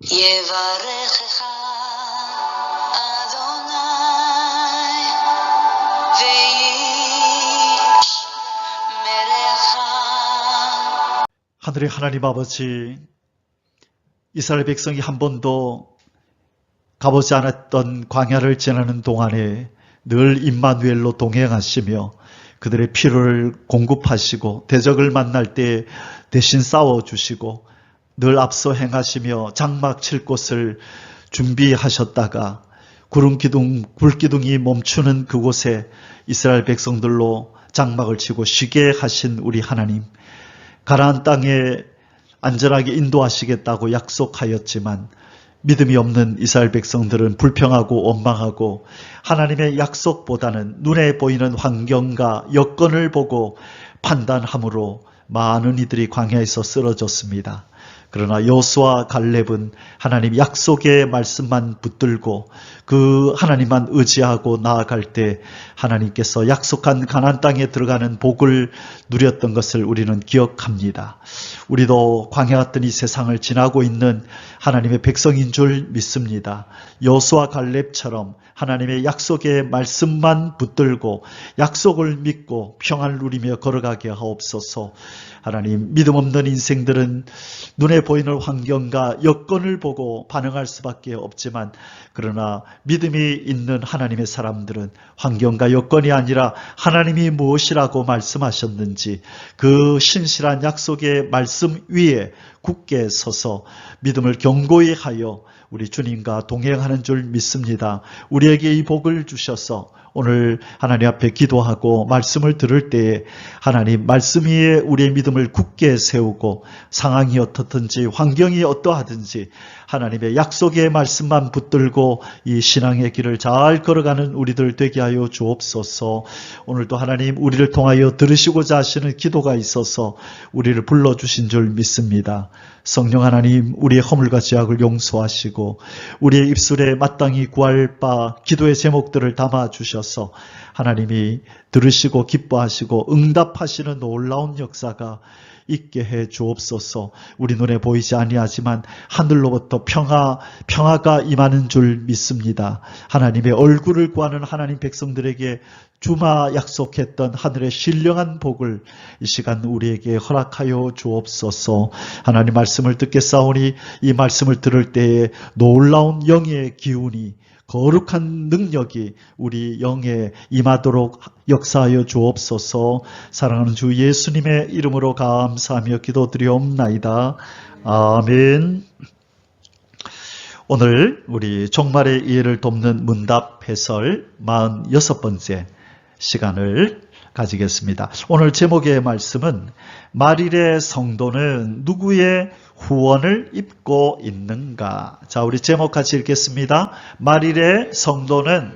יברכך אדוני וישמרך. 하늘의 하나님 아버지, 이스라엘 백성이 한 번도 가보지 않았던 광야를 지나는 동안에 늘 임마누엘로 동행하시며 그들의 필요를 공급하시고 대적을 만날 때 대신 싸워주시고 늘 앞서 행하시며 장막 칠 곳을 준비하셨다가 불기둥이 멈추는 그곳에 이스라엘 백성들로 장막을 치고 쉬게 하신 우리 하나님, 가나안 땅에 안전하게 인도하시겠다고 약속하였지만 믿음이 없는 이스라엘 백성들은 불평하고 원망하고 하나님의 약속보다는 눈에 보이는 환경과 여건을 보고 판단함으로 많은 이들이 광야에서 쓰러졌습니다. 그러나 여호수아 갈렙은 하나님 약속의 말씀만 붙들고 그 하나님만 의지하고 나아갈 때 하나님께서 약속한 가나안 땅에 들어가는 복을 누렸던 것을 우리는 기억합니다. 우리도 광야 같은 이 세상을 지나고 있는 하나님의 백성인 줄 믿습니다. 여호수아 갈렙처럼 하나님의 약속의 말씀만 붙들고 약속을 믿고 평안을 누리며 걸어가게 하옵소서. 하나님, 믿음 없는 인생들은 눈에 보이는 환경과 여건을 보고 반응할 수밖에 없지만, 그러나 믿음이 있는 하나님의 사람들은 환경과 여건이 아니라 하나님이 무엇이라고 말씀하셨는지 그 신실한 약속의 말씀 위에 굳게 서서 믿음을 견고히 하여 우리 주님과 동행하는 줄 믿습니다. 우리에게 이 복을 주셔서 오늘 하나님 앞에 기도하고 말씀을 들을 때에 하나님 말씀 위에 우리의 믿음을 굳게 세우고 상황이 어떻든지 환경이 어떠하든지 하나님의 약속의 말씀만 붙들고 이 신앙의 길을 잘 걸어가는 우리들 되게 하여 주옵소서. 오늘도 하나님 우리를 통하여 들으시고자 하시는 기도가 있어서 우리를 불러주신 줄 믿습니다. 성령 하나님, 우리의 허물과 죄악을 용서하시고 우리의 입술에 마땅히 구할 바 기도의 제목들을 담아주셔서 하나님이 들으시고 기뻐하시고 응답하시는 놀라운 역사가 있게 해 주옵소서. 우리 눈에 보이지 아니하지만 하늘로부터 평화가 임하는 줄 믿습니다. 하나님의 얼굴을 구하는 하나님 백성들에게 주마 약속했던 하늘의 신령한 복을 이 시간 우리에게 허락하여 주옵소서. 하나님 말씀을 듣겠사오니 이 말씀을 들을 때에 놀라운 영의 기운이 거룩한 능력이 우리 영에 임하도록 역사하여 주옵소서. 사랑하는 주 예수님의 이름으로 감사하며 기도드리옵나이다. 아멘. 오늘 우리 종말의 이해를 돕는 문답 해설 46번째 시간을 가지겠습니다. 오늘 제목의 말씀은 말일의 성도는 누구의 후원을 입고 있는가? 자, 우리 제목 같이 읽겠습니다. 말일의 성도는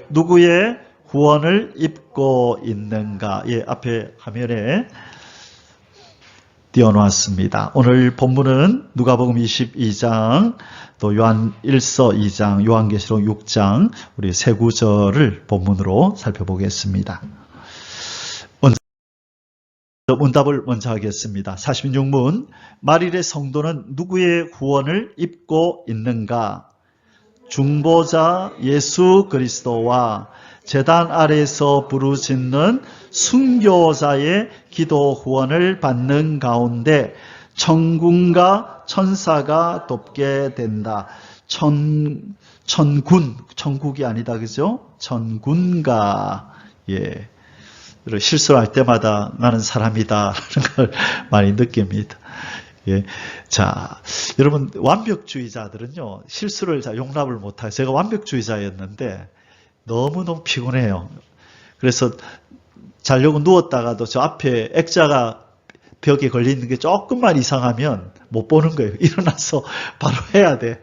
누구의 후원을 입고 있는가? 예, 앞에 화면에 띄워놓았습니다. 오늘 본문은 누가복음 22장, 또 요한 1서 2장, 요한계시록 6장, 우리 세 구절을 본문으로 살펴보겠습니다. 문답을 먼저 하겠습니다. 46문, 말일의 성도는 누구의 후원을 입고 있는가? 중보자 예수 그리스도와 제단 아래에서 부르짖는 순교자의 기도 후원을 받는 가운데 천군과 천사가 돕게 된다. 천국이 아니다, 그죠? 천군가, 예. 실수를 할 때마다 나는 사람이다 라는 걸 많이 느낍니다. 예. 자, 여러분, 완벽주의자들은요, 실수를 잘 용납을 못해요. 제가 완벽주의자였는데, 너무너무 피곤해요. 그래서 자려고 누웠다가도 저 앞에 액자가 벽에 걸리는 게 조금만 이상하면 못 보는 거예요. 일어나서 바로 해야 돼.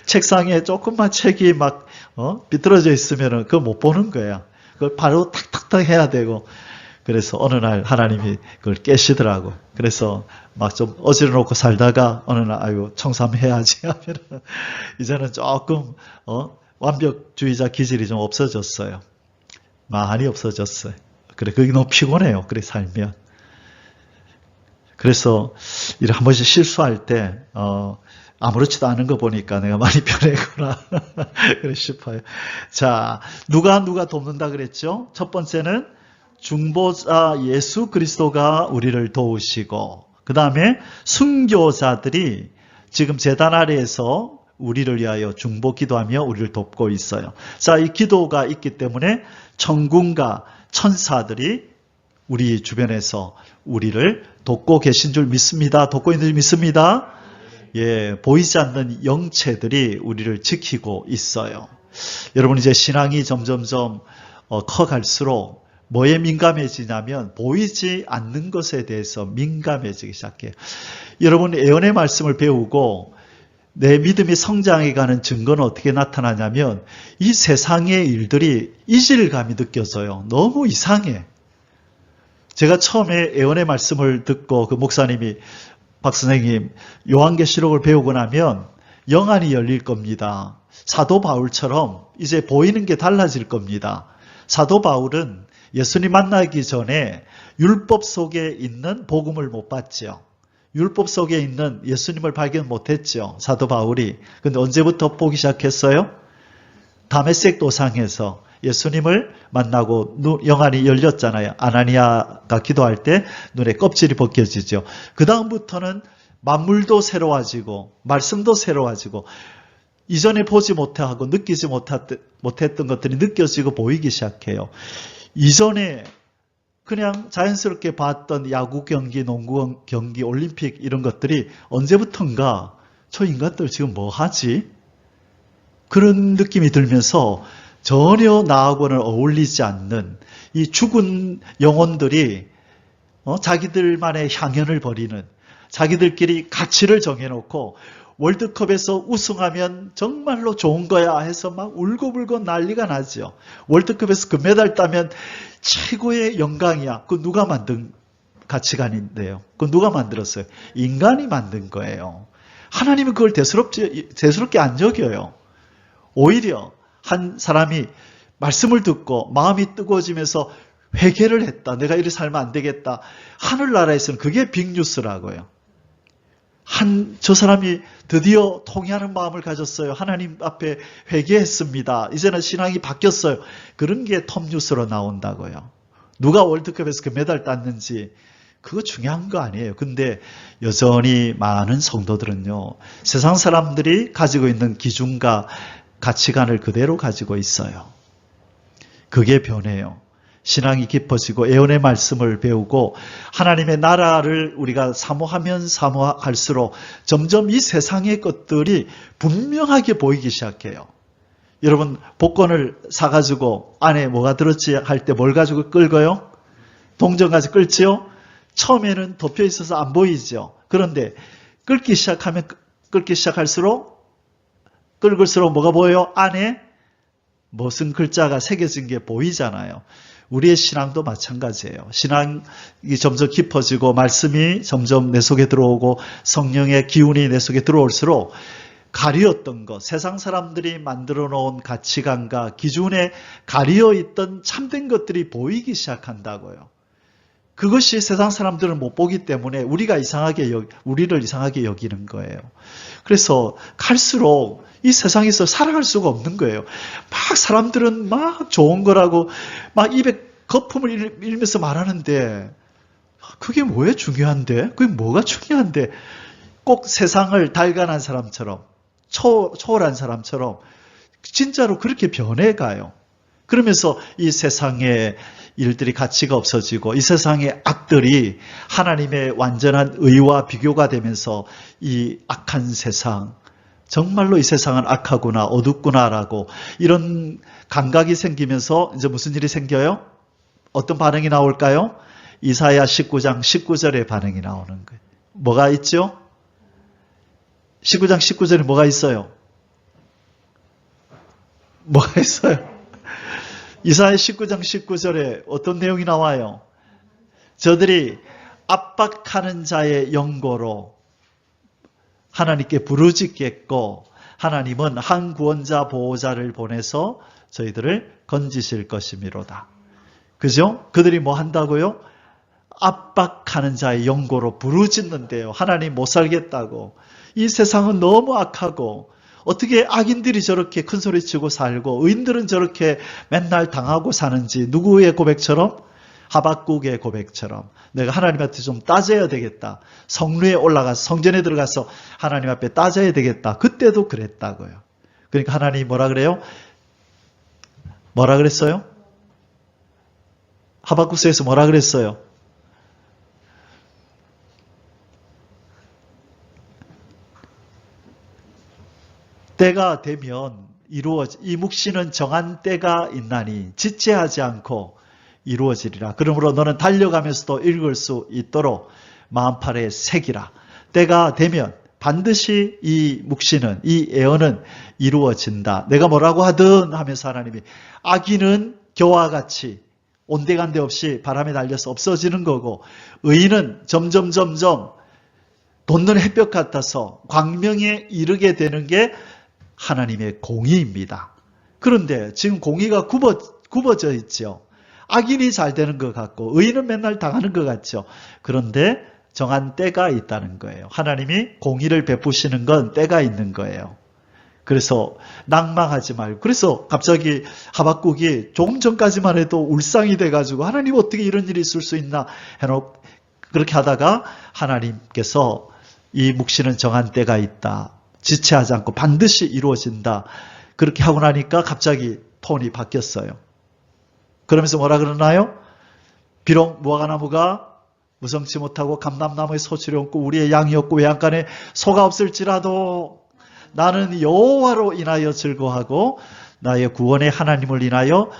책상에 조금만 책이 막, 비뚤어져 있으면 그거 못 보는 거예요. 그걸 바로 탁탁탁 해야 되고, 그래서 어느 날 하나님이 그걸 깨시더라고. 그래서 막 좀 어지러놓고 살다가 어느 날 아이고 청소 한번 해야지 하면 이제는 조금 완벽주의자 기질이 좀 없어졌어요. 많이 없어졌어요. 그래, 그게 너무 피곤해요. 그래 살면. 그래서 한 번씩 실수할 때 아무렇지도 않은 거 보니까 내가 많이 변했구나. 그래 싶어요. 자, 누가 돕는다 그랬죠? 첫 번째는 중보자 예수 그리스도가 우리를 도우시고, 그 다음에 순교자들이 지금 제단 아래에서 우리를 위하여 중보 기도하며 우리를 돕고 있어요. 자, 이 기도가 있기 때문에 천군과 천사들이 우리 주변에서 우리를 돕고 계신 줄 믿습니다. 돕고 있는 줄 믿습니다. 예, 보이지 않는 영체들이 우리를 지키고 있어요. 여러분, 이제 신앙이 점점점 커갈수록 뭐에 민감해지냐면 보이지 않는 것에 대해서 민감해지기 시작해요. 여러분, 예언의 말씀을 배우고 내 믿음이 성장해가는 증거는 어떻게 나타나냐면 이 세상의 일들이 이질감이 느껴져요. 너무 이상해. 제가 처음에 예언의 말씀을 듣고 그 목사님이 박 선생님 요한계시록을 배우고 나면 영안이 열릴 겁니다. 사도 바울처럼 이제 보이는 게 달라질 겁니다. 사도 바울은 예수님 만나기 전에 율법 속에 있는 복음을 못 봤죠. 율법 속에 있는 예수님을 발견 못했죠. 사도 바울이. 근데 언제부터 보기 시작했어요? 다메섹 도상에서 예수님을 만나고 영안이 열렸잖아요. 아나니아가 기도할 때 눈에 껍질이 벗겨지죠. 그 다음부터는 만물도 새로워지고 말씀도 새로워지고 이전에 보지 못하고 느끼지 못했던 것들이 느껴지고 보이기 시작해요. 이전에 그냥 자연스럽게 봤던 야구 경기, 농구 경기, 올림픽 이런 것들이 언제부턴가 저 인간들 지금 뭐 하지? 그런 느낌이 들면서 전혀 나하고는 어울리지 않는 이 죽은 영혼들이 자기들만의 향연을 벌이는, 자기들끼리 가치를 정해놓고 월드컵에서 우승하면 정말로 좋은 거야 해서 막 울고불고 난리가 나죠. 월드컵에서 금메달 따면 최고의 영광이야. 그거 누가 만든 가치관인데요. 그거 누가 만들었어요? 인간이 만든 거예요. 하나님은 그걸 대수롭게 안 여겨요. 오히려 한 사람이 말씀을 듣고 마음이 뜨거워지면서 회개를 했다. 내가 이렇게 살면 안 되겠다. 하늘나라에서는 그게 빅뉴스라고요. 저 사람이 드디어 통회하는 마음을 가졌어요. 하나님 앞에 회개했습니다. 이제는 신앙이 바뀌었어요. 그런 게 톱뉴스로 나온다고요. 누가 월드컵에서 금메달 땄는지 그거 중요한 거 아니에요. 근데 여전히 많은 성도들은요, 세상 사람들이 가지고 있는 기준과 가치관을 그대로 가지고 있어요. 그게 변해요. 신앙이 깊어지고 예언의 말씀을 배우고 하나님의 나라를 우리가 사모하면 사모할수록 점점 이 세상의 것들이 분명하게 보이기 시작해요. 여러분, 복권을 사가지고 안에 뭐가 들었지 할 때 뭘 가지고 끌고요? 동전 가지고 끌지요? 처음에는 덮여 있어서 안 보이죠. 그런데 끌기 시작할수록 끌을수록 뭐가 보여요? 안에 무슨 글자가 새겨진 게 보이잖아요. 우리의 신앙도 마찬가지예요. 신앙이 점점 깊어지고 말씀이 점점 내 속에 들어오고 성령의 기운이 내 속에 들어올수록 가리었던 것, 세상 사람들이 만들어 놓은 가치관과 기준에 가리어 있던 참된 것들이 보이기 시작한다고요. 그것이 세상 사람들은 못 보기 때문에 우리를 이상하게 여기는 거예요. 그래서 갈수록 이 세상에서 살아갈 수가 없는 거예요. 막 사람들은 막 좋은 거라고 막 입에 거품을 일면서 말하는데 그게 뭐에 중요한데? 그게 뭐가 중요한데? 꼭 세상을 달관한 사람처럼 초월한 사람처럼 진짜로 그렇게 변해가요. 그러면서 이 세상의 일들이 가치가 없어지고 이 세상의 악들이 하나님의 완전한 의와 비교가 되면서 이 악한 세상, 정말로 이 세상은 악하구나, 어둡구나라고 이런 감각이 생기면서 이제 무슨 일이 생겨요? 어떤 반응이 나올까요? 이사야 19장 19절의 반응이 나오는 거예요. 뭐가 있죠? 19장 19절에 뭐가 있어요? 뭐가 있어요? 이사야 19장 19절에 어떤 내용이 나와요? 저들이 압박하는 자의 연고로 하나님께 부르짖겠고 하나님은 한 구원자 보호자를 보내서 저희들을 건지실 것이미로다. 그죠? 그들이 뭐 한다고요? 압박하는 자의 연고로 부르짖는데요. 하나님 못 살겠다고. 이 세상은 너무 악하고 어떻게 악인들이 저렇게 큰 소리치고 살고 의인들은 저렇게 맨날 당하고 사는지, 누구의 고백처럼? 하박국의 고백처럼 내가 하나님한테 좀 따져야 되겠다. 성루에 올라가서 성전에 들어가서 하나님 앞에 따져야 되겠다. 그때도 그랬다고요. 그러니까 하나님이 뭐라 그래요? 뭐라 그랬어요? 하박국서에서 뭐라 그랬어요? 때가 되면 이 묵시는 정한 때가 있나니 지체하지 않고 이루어지리라. 그러므로 너는 달려가면서도 읽을 수 있도록 마음판에 새기라. 때가 되면 반드시 이 묵시는, 이 예언은 이루어진다. 내가 뭐라고 하든 하면서 하나님이, 악인은 겨와 같이 온데간데 없이 바람에 날려서 없어지는 거고, 의인은 점점 돋는 햇볕 같아서 광명에 이르게 되는 게 하나님의 공의입니다. 그런데 지금 공의가 굽어져 있죠. 악인이 잘 되는 것 같고 의인은 맨날 당하는 것 같죠. 그런데 정한 때가 있다는 거예요. 하나님이 공의를 베푸시는 건 때가 있는 거예요. 그래서 낭망하지 말고, 그래서 갑자기 하박국이 조금 전까지만 해도 울상이 돼가지고 하나님 어떻게 이런 일이 있을 수 있나 해놓고 그렇게 하다가 하나님께서 이 묵시는 정한 때가 있다. 지체하지 않고 반드시 이루어진다. 그렇게 하고 나니까 갑자기 톤이 바뀌었어요. 그러면서 뭐라 그러나요? 비록 무화과나무가 무성치 못하고 감람나무의 소출이 없고 우리의 양이 없고 외양간에 소가 없을지라도 나는 여호와로 인하여 즐거워하고 나의 구원의 하나님을 인하여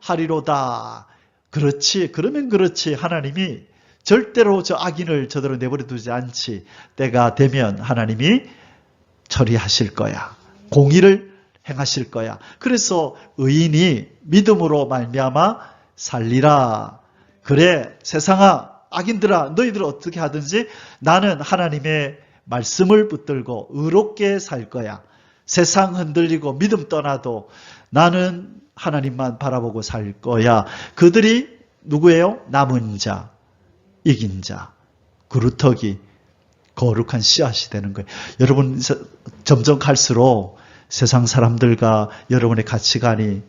기뻐하리로다. 그렇지. 그러면 그렇지. 하나님이 절대로 저 악인을 저대로 내버려 두지 않지. 때가 되면 하나님이 처리하실 거야. 공의를 행하실 거야. 그래서 의인이 믿음으로 말미암아 살리라. 그래, 세상아, 악인들아, 너희들 어떻게 하든지 나는 하나님의 말씀을 붙들고 의롭게 살 거야. 세상 흔들리고 믿음 떠나도 나는 하나님만 바라보고 살 거야. 그들이 누구예요? 남은 자, 이긴 자, 그루터기, 거룩한 씨앗이 되는 거예요. 여러분, 점점 갈수록 세상 사람들과 여러분의 가치관이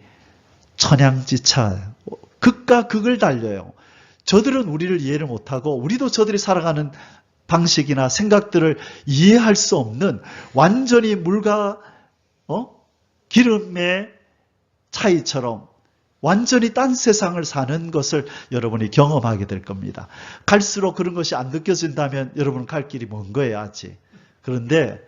천양지차, 극과 극을 달려요. 저들은 우리를 이해를 못하고 우리도 저들이 살아가는 방식이나 생각들을 이해할 수 없는 완전히 물과 기름의 차이처럼 완전히 딴 세상을 사는 것을 여러분이 경험하게 될 겁니다. 갈수록 그런 것이 안 느껴진다면 여러분은 갈 길이 먼 거예요, 아직. 그런데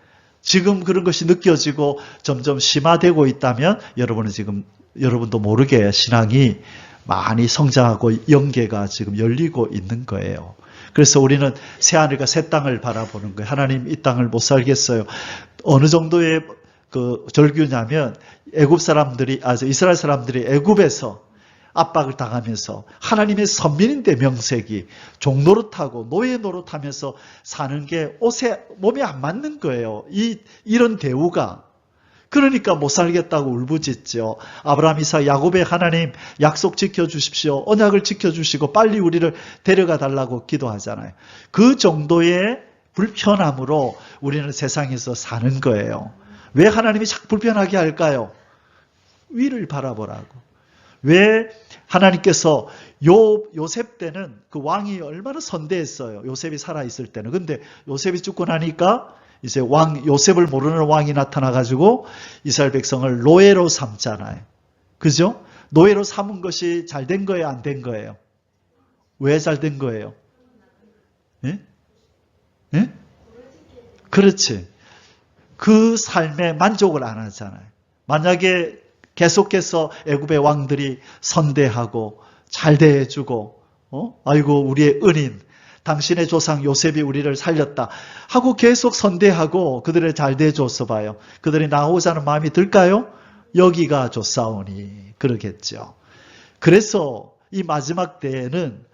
지금 그런 것이 느껴지고 점점 심화되고 있다면 여러분도 모르게 신앙이 많이 성장하고 영계가 지금 열리고 있는 거예요. 그래서 우리는 새하늘과 새 땅을 바라보는 거예요. 하나님, 이 땅을 못 살겠어요. 어느 정도의 그 절규냐면 이스라엘 사람들이 애굽에서 압박을 당하면서 하나님의 선민인데 명색이 종노릇하고 노예 노릇하면서 사는 게 몸에 안 맞는 거예요. 이런 대우가. 그러니까 못 살겠다고 울부짖죠. 아브라함, 이삭, 야곱의 하나님 약속 지켜주십시오. 언약을 지켜주시고 빨리 우리를 데려가 달라고 기도하잖아요. 그 정도의 불편함으로 우리는 세상에서 사는 거예요. 왜 하나님이 자꾸 불편하게 할까요? 위를 바라보라고. 왜 하나님께서 요셉 때는 그 왕이 얼마나 선대했어요. 요셉이 살아있을 때는. 근데 요셉이 죽고 나니까 이제 요셉을 모르는 왕이 나타나가지고 이스라엘 백성을 노예로 삼잖아요. 그죠? 노예로 삼은 것이 잘 된 거예요? 안 된 거예요? 왜 잘 된 거예요? 예? 예? 그렇지. 그 삶에 만족을 안 하잖아요. 만약에 계속해서 애굽의 왕들이 선대하고 잘 대해주고 아이고 우리의 은인 당신의 조상 요셉이 우리를 살렸다 하고 계속 선대하고 그들을 잘 대해줬어 봐요. 그들이 나오자는 마음이 들까요? 여기가 좋사오니 그러겠죠. 그래서 이 마지막 때에는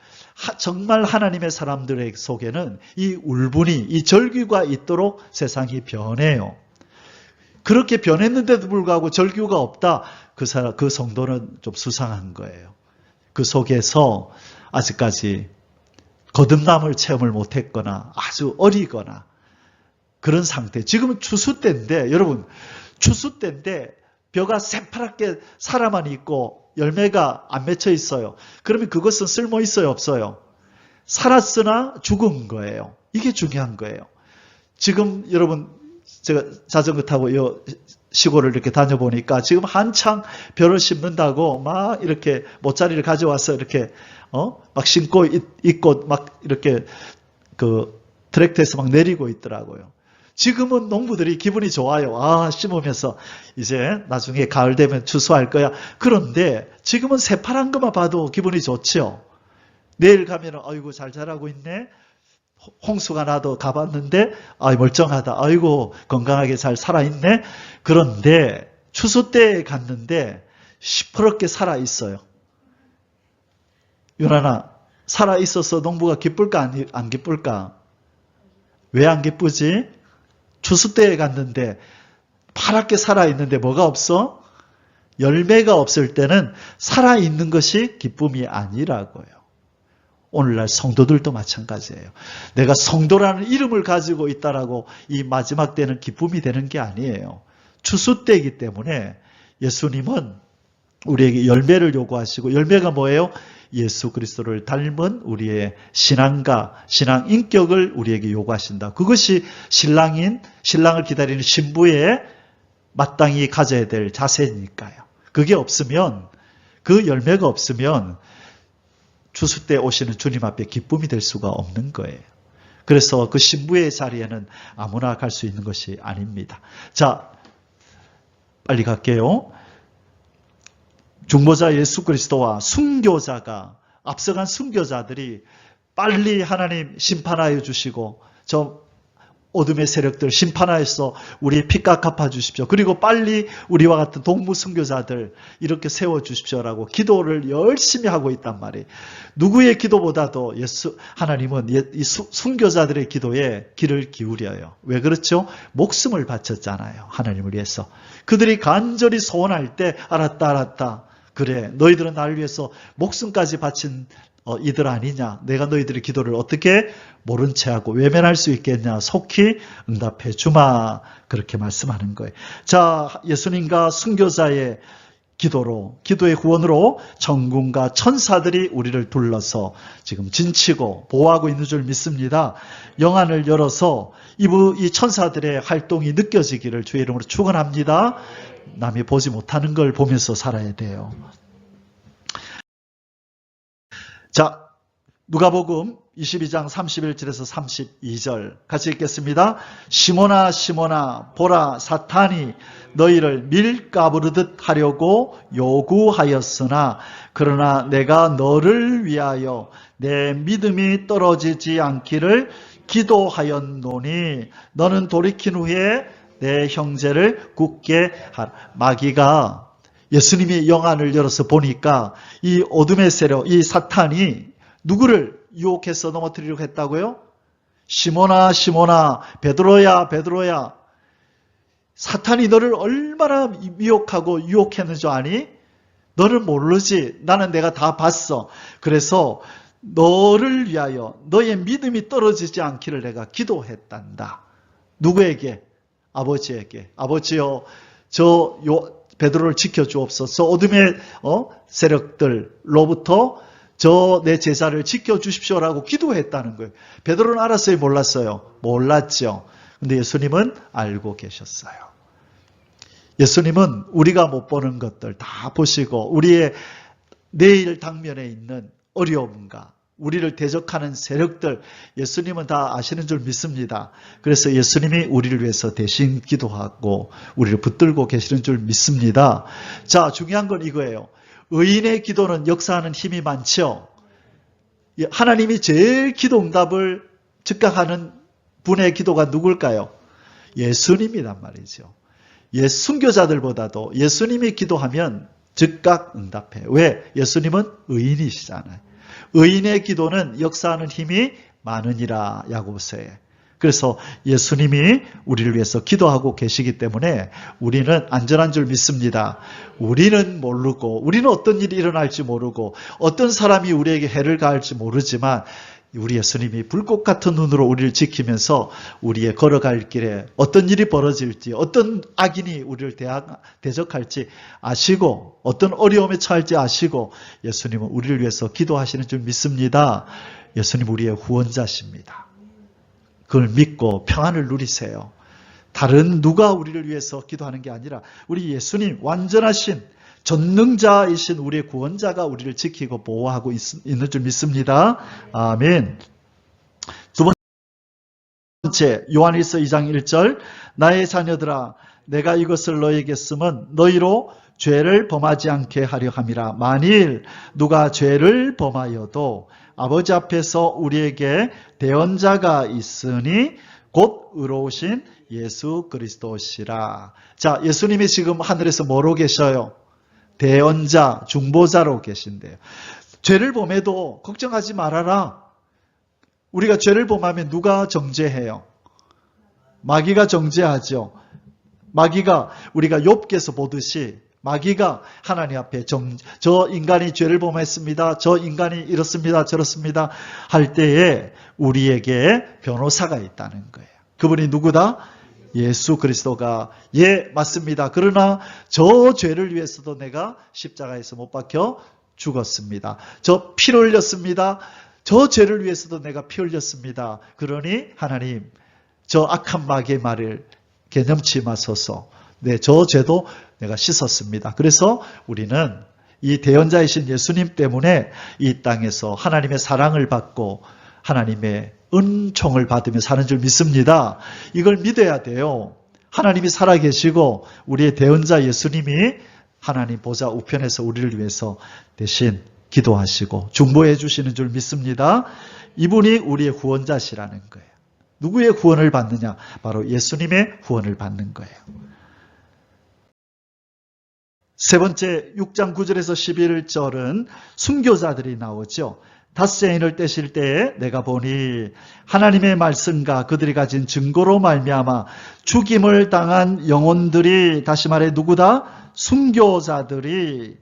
정말 하나님의 사람들의 속에는 이 울분이, 이 절규가 있도록 세상이 변해요. 그렇게 변했는데도 불구하고 절규가 없다. 그 성도는 좀 수상한 거예요. 그 속에서 아직까지 거듭남을 체험을 못했거나 아주 어리거나 그런 상태. 지금은 추수 때인데 여러분 추수 때인데 벼가 새파랗게 살아만 있고 열매가 안 맺혀 있어요. 그러면 그것은 쓸모 있어요? 없어요? 살았으나 죽은 거예요. 이게 중요한 거예요. 지금 여러분 제가 자전거 타고 이 시골을 이렇게 다녀보니까 지금 한창 벼를 심는다고 막 이렇게 모짜리를 가져와서 이렇게 막 심고 있고 막 이렇게 그 트랙터에서 막 내리고 있더라고요. 지금은 농부들이 기분이 좋아요. 아, 심으면서 이제 나중에 가을 되면 추수할 거야. 그런데 지금은 새파란 것만 봐도 기분이 좋죠. 내일 가면은 아이고 잘 자라고 있네. 홍수가 나도 가봤는데 아 멀쩡하다. 아이고 건강하게 잘 살아있네. 그런데 추수 때에 갔는데 시퍼렇게 살아있어요. 유나나 살아있어서 농부가 기쁠까 안 기쁠까? 왜 안 기쁘지? 추수 때에 갔는데 파랗게 살아있는데 뭐가 없어? 열매가 없을 때는 살아있는 것이 기쁨이 아니라고요. 오늘날 성도들도 마찬가지예요. 내가 성도라는 이름을 가지고 있다라고 이 마지막 때는 기쁨이 되는 게 아니에요. 추수 때이기 때문에 예수님은 우리에게 열매를 요구하시고 열매가 뭐예요? 예수 그리스도를 닮은 우리의 신앙과 신앙 인격을 우리에게 요구하신다. 그것이 신랑을 기다리는 신부의 마땅히 가져야 될 자세니까요. 그게 없으면 그 열매가 없으면 추수 때 오시는 주님 앞에 기쁨이 될 수가 없는 거예요. 그래서 그 신부의 자리에는 아무나 갈 수 있는 것이 아닙니다. 자, 빨리 갈게요. 중보자 예수 그리스도와 순교자가 앞서간 순교자들이 빨리 하나님 심판하여 주시고 저 어둠의 세력들 심판하여서 우리의 핏값 갚아주십시오. 그리고 빨리 우리와 같은 동무 순교자들 이렇게 세워주십시오라고 기도를 열심히 하고 있단 말이에요. 누구의 기도보다도 하나님은 이 순교자들의 기도에 귀를 기울여요. 왜 그렇죠? 목숨을 바쳤잖아요. 하나님을 위해서. 그들이 간절히 소원할 때 알았다. 그래 너희들은 나를 위해서 목숨까지 바친 이들 아니냐. 내가 너희들의 기도를 어떻게 모른 채하고 외면할 수 있겠냐. 속히 응답해 주마. 그렇게 말씀하는 거예요. 자, 예수님과 순교자의 기도의 후원으로 천군과 천사들이 우리를 둘러서 지금 진치고 보호하고 있는 줄 믿습니다. 영안을 열어서 이 천사들의 활동이 느껴지기를 주의 이름으로 축원합니다. 남이 보지 못하는 걸 보면서 살아야 돼요. 자, 누가복음 22장 31절에서 32절 같이 읽겠습니다. 시몬아 시몬아 보라 사탄이 너희를 밀가부르듯 하려고 요구하였으나 그러나 내가 너를 위하여 내 믿음이 떨어지지 않기를 기도하였노니 너는 돌이킨 후에 내 형제를 굳게 하라. 마귀가 예수님이 영안을 열어서 보니까 이 어둠의 세력, 이 사탄이 누구를 유혹해서 넘어뜨리려고 했다고요? 시몬아 시몬아 베드로야 베드로야 사탄이 너를 얼마나 미혹하고 유혹했는 줄 아니? 너를 모르지. 나는 내가 다 봤어. 그래서 너를 위하여 너의 믿음이 떨어지지 않기를 내가 기도했단다. 누구에게? 아버지에게. 아버지여 베드로를 지켜주옵소서. 어둠의 세력들로부터 내 제자를 지켜주십시오라고 기도했다는 거예요. 베드로는 알았어요? 몰랐어요? 몰랐죠. 근데 예수님은 알고 계셨어요. 예수님은 우리가 못 보는 것들 다 보시고 우리의 내일 당면에 있는 어려움과 우리를 대적하는 세력들 예수님은 다 아시는 줄 믿습니다. 그래서 예수님이 우리를 위해서 대신 기도하고 우리를 붙들고 계시는 줄 믿습니다. 자, 중요한 건 이거예요. 의인의 기도는 역사하는 힘이 많죠. 하나님이 제일 기도 응답을 즉각하는 분의 기도가 누굴까요? 예수님이란 말이죠. 순교자들보다도 예수님이 기도하면 즉각 응답해요. 왜? 예수님은 의인이시잖아요. 의인의 기도는 역사하는 힘이 많으니라. 야고보서에. 그래서 예수님이 우리를 위해서 기도하고 계시기 때문에 우리는 안전한 줄 믿습니다. 우리는 모르고, 우리는 어떤 일이 일어날지 모르고, 어떤 사람이 우리에게 해를 가할지 모르지만 우리 예수님이 불꽃 같은 눈으로 우리를 지키면서 우리의 걸어갈 길에 어떤 일이 벌어질지, 어떤 악인이 우리를 대적할지 아시고, 어떤 어려움에 처할지 아시고, 예수님은 우리를 위해서 기도하시는 줄 믿습니다. 예수님 우리의 구원자십니다. 그걸 믿고 평안을 누리세요. 다른 누가 우리를 위해서 기도하는 게 아니라 우리 예수님, 완전하신 전능자이신 우리의 구원자가 우리를 지키고 보호하고 있는 줄 믿습니다. 아멘. 두 번째, 요한일서 2장 1절, 나의 자녀들아 내가 이것을 너에게 쓰면 너희로 죄를 범하지 않게 하려 함이라. 만일 누가 죄를 범하여도 아버지 앞에서 우리에게 대언자가 있으니 곧 의로우신 예수 그리스도시라. 자, 예수님이 지금 하늘에서 뭐로 계셔요? 대언자, 중보자로 계신대요. 죄를 범해도 걱정하지 말아라. 우리가 죄를 범하면 누가 정죄해요? 마귀가 정죄하죠. 마귀가 우리가 욥기에서 보듯이 마귀가 하나님 앞에 저 인간이 죄를 범했습니다. 저 인간이 이렇습니다. 저렇습니다. 할 때에 우리에게 변호사가 있다는 거예요. 그분이 누구다? 예수 그리스도가 맞습니다. 그러나 저 죄를 위해서도 내가 십자가에서 못 박혀 죽었습니다. 저 피를 흘렸습니다. 저 죄를 위해서도 내가 피 흘렸습니다. 그러니 하나님 저 악한 마귀의 말을 개념치 마소서. 네, 저 죄도 내가 씻었습니다. 그래서 우리는 이 대언자이신 예수님 때문에 이 땅에서 하나님의 사랑을 받고 하나님의 은총을 받으며 사는 줄 믿습니다. 이걸 믿어야 돼요. 하나님이 살아계시고 우리의 대언자 예수님이 하나님 보좌 우편에서 우리를 위해서 대신 기도하시고 중보해 주시는 줄 믿습니다. 이분이 우리의 구원자시라는 거예요. 누구의 구원을 받느냐? 바로 예수님의 구원을 받는 거예요. 세 번째 6장 9절에서 11절은 순교자들이 나오죠. 닷새 인을 떼실 때에 내가 보니 하나님의 말씀과 그들이 가진 증거로 말미암아 죽임을 당한 영혼들이, 다시 말해 누구다? 순교자들이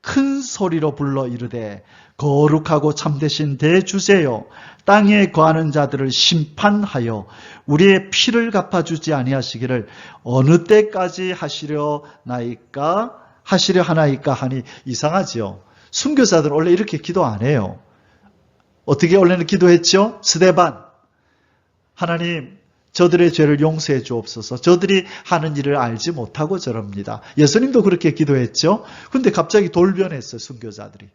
큰 소리로 불러 이르되 거룩하고 참되신 대주제여, 땅에 거하는 자들을 심판하여 우리의 피를 갚아주지 아니하시기를 어느 때까지 하시려 하나이까 하니. 이상하지요. 순교자들은 원래 이렇게 기도 안 해요. 어떻게 원래는 기도했죠? 스데반, 하나님 저들의 죄를 용서해 주옵소서. 저들이 하는 일을 알지 못하고 저럽니다. 예수님도 그렇게 기도했죠. 그런데 갑자기 돌변했어요. 순교자들이.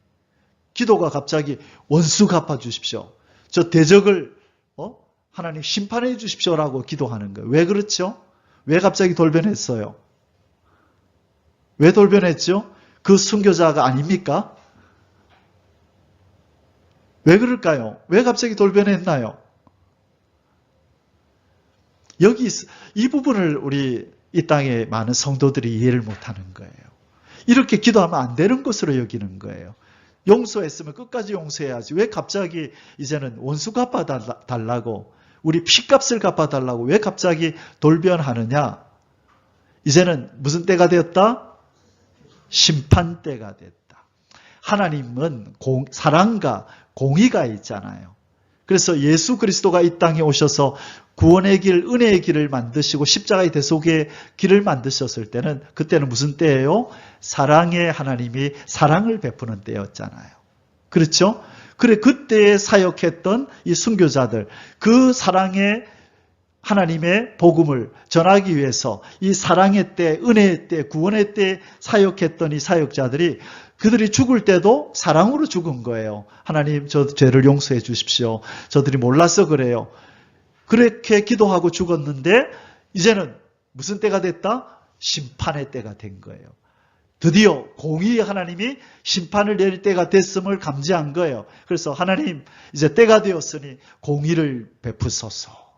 기도가 갑자기 원수 갚아주십시오. 저 대적을 하나님 심판해 주십시오라고 기도하는 거예요. 왜 그렇죠? 왜 갑자기 돌변했어요? 왜 돌변했죠? 그 순교자가 아닙니까? 왜 그럴까요? 왜 갑자기 돌변했나요? 여기 이 부분을 우리 이 땅에 많은 성도들이 이해를 못하는 거예요. 이렇게 기도하면 안 되는 것으로 여기는 거예요. 용서했으면 끝까지 용서해야지. 왜 갑자기 이제는 원수 갚아달라고, 우리 피값을 갚아달라고 왜 갑자기 돌변하느냐? 이제는 무슨 때가 되었다? 심판 때가 됐다. 하나님은 사랑과 공의가 있잖아요. 그래서 예수 그리스도가 이 땅에 오셔서 구원의 길, 은혜의 길을 만드시고 십자가의 대속의 길을 만드셨을 때는, 그때는 무슨 때예요? 사랑의 하나님이 사랑을 베푸는 때였잖아요. 그렇죠? 그래, 그때에 사역했던 이 순교자들, 그 사랑의 하나님의 복음을 전하기 위해서 이 사랑의 때, 은혜의 때, 구원의 때 사역했던 이 사역자들이, 그들이 죽을 때도 사랑으로 죽은 거예요. 하나님, 저 죄를 용서해 주십시오. 저들이 몰라서 그래요. 그렇게 기도하고 죽었는데 이제는 무슨 때가 됐다? 심판의 때가 된 거예요. 드디어 공의의 하나님이 심판을 내릴 때가 됐음을 감지한 거예요. 그래서 하나님, 이제 때가 되었으니 공의를 베푸소서.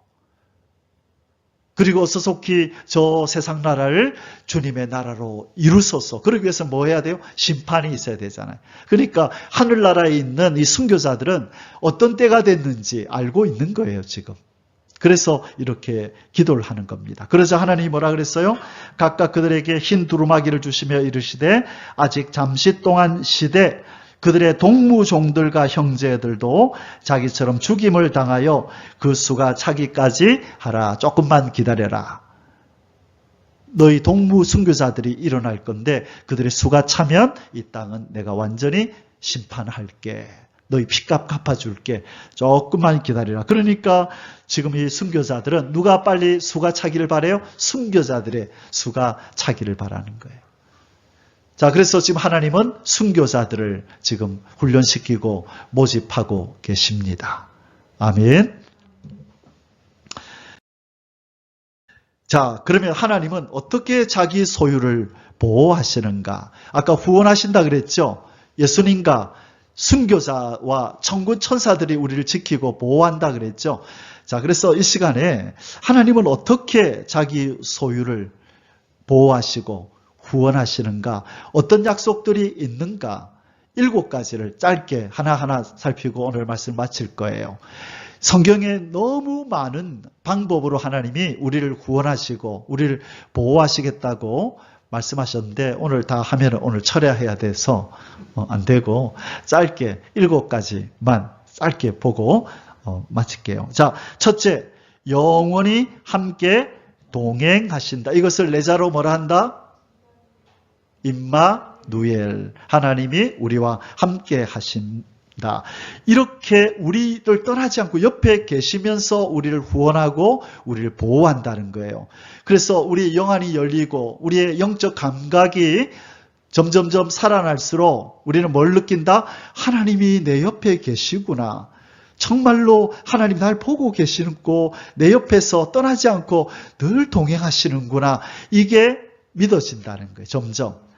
그리고 어서 속히 저 세상 나라를 주님의 나라로 이루소서. 그러기 위해서 뭐 해야 돼요? 심판이 있어야 되잖아요. 그러니까 하늘나라에 있는 이 순교자들은 어떤 때가 됐는지 알고 있는 거예요, 지금. 그래서 이렇게 기도를 하는 겁니다. 그래서 하나님이 뭐라 그랬어요? 각각 그들에게 흰 두루마기를 주시며 이르시되 아직 잠시 동안 시대 그들의 동무종들과 형제들도 자기처럼 죽임을 당하여 그 수가 차기까지 하라. 조금만 기다려라. 너희 동무 순교자들이 일어날 건데 그들의 수가 차면 이 땅은 내가 완전히 심판할게. 너희 핏값 갚아줄게. 조금만 기다리라. 그러니까 지금 이 순교자들은 누가 빨리 수가 차기를 바라요? 순교자들의 수가 차기를 바라는 거예요. 자, 그래서 지금 하나님은 순교자들을 지금 훈련시키고 모집하고 계십니다. 아멘. 자, 그러면 하나님은 어떻게 자기 소유를 보호하시는가? 아까 후원하신다 그랬죠? 예수님과 순교자와 천군 천사들이 우리를 지키고 보호한다 그랬죠? 자, 그래서 이 시간에 하나님은 어떻게 자기 소유를 보호하시고 후원하시는가? 어떤 약속들이 있는가? 7가지를 짧게 하나하나 살피고 오늘 말씀 마칠 거예요. 성경에 너무 많은 방법으로 하나님이 우리를 구원하시고 우리를 보호하시겠다고 말씀하셨는데 오늘 다 하면 오늘 철야해야 돼서 안 되고 짧게 7가지만 짧게 보고 마칠게요. 자, 첫째, 영원히 함께 동행하신다. 이것을 내자로 뭐라 한다? 임마누엘. 하나님이 우리와 함께 하신다. 이렇게 우리를 떠나지 않고 옆에 계시면서 우리를 후원하고 우리를 보호한다는 거예요. 그래서 우리의 영안이 열리고 우리의 영적 감각이 점점점 살아날수록 우리는 뭘 느낀다? 하나님이 내 옆에 계시구나. 정말로 하나님 날 보고 계시고 내 옆에서 떠나지 않고 늘 동행하시는구나. 이게 믿어진다는 거예요. 점점.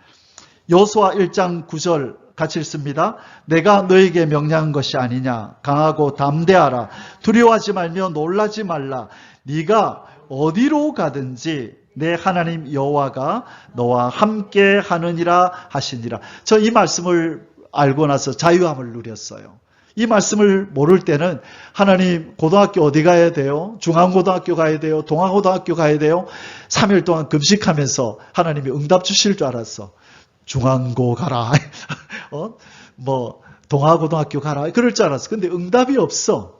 여호수아 1장 9절 같이 읽습니다. 내가 너에게 명령한 것이 아니냐. 강하고 담대하라. 두려워하지 말며 놀라지 말라. 네가 어디로 가든지 내 하나님 여호와가 너와 함께 하느니라 하시니라. 저 이 말씀을 알고 나서 자유함을 누렸어요. 이 말씀을 모를 때는 하나님 고등학교 어디 가야 돼요? 중앙고등학교 가야 돼요? 동아고등학교 가야 돼요? 3일 동안 금식하면서 하나님이 응답 주실 줄 알았어. 중앙고 가라. 동아고등학교 가라. 그럴 줄 알았어. 근데 응답이 없어.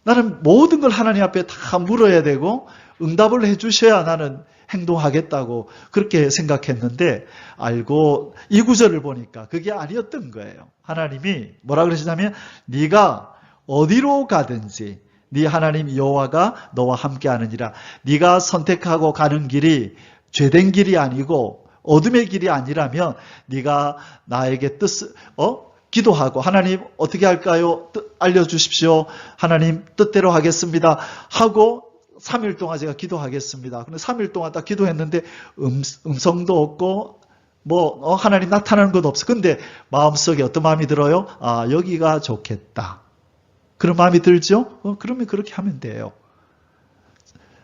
나는 모든 걸 하나님 앞에 다 물어야 되고 응답을 해주셔야 나는 행동하겠다고 그렇게 생각했는데 알고 이 구절을 보니까 그게 아니었던 거예요. 하나님이 뭐라 그러시냐면 네가 어디로 가든지 네 하나님 여호와가 너와 함께 하느니라. 네가 선택하고 가는 길이 죄된 길이 아니고 어둠의 길이 아니라면 네가 나에게 기도하고 하나님 어떻게 할까요? 알려주십시오. 하나님 뜻대로 하겠습니다. 하고 3일 동안 제가 기도하겠습니다. 근데 3일 동안 딱 기도했는데 음성도 없고 하나님 나타나는 것도 없어. 근데 마음속에 어떤 마음이 들어요? 아, 여기가 좋겠다. 그런 마음이 들죠? 그러면 그렇게 하면 돼요.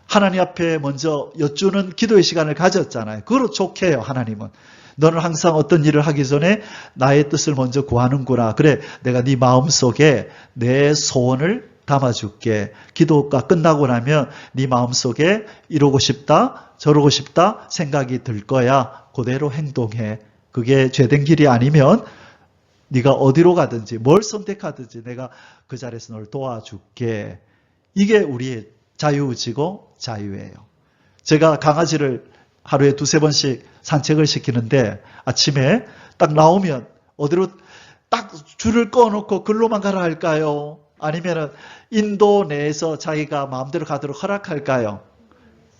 하나님 앞에 먼저 여쭈는 기도의 시간을 가졌잖아요. 그거로 좋게 해요, 하나님은. 너는 항상 어떤 일을 하기 전에 나의 뜻을 먼저 구하는구나. 그래, 내가 네 마음속에 내 소원을 담아줄게. 기도가 끝나고 나면 네 마음속에 이러고 싶다, 저러고 싶다 생각이 들 거야. 그대로 행동해. 그게 죄된 길이 아니면 네가 어디로 가든지 뭘 선택하든지 내가 그 자리에서 널 도와줄게. 이게 우리의 자유의지고 자유예요. 제가 강아지를 하루에 2-3번씩 산책을 시키는데 아침에 딱 나오면 어디로 딱 줄을 꺼놓고 글로만 가라 할까요? 아니면 인도 내에서 자기가 마음대로 가도록 허락할까요?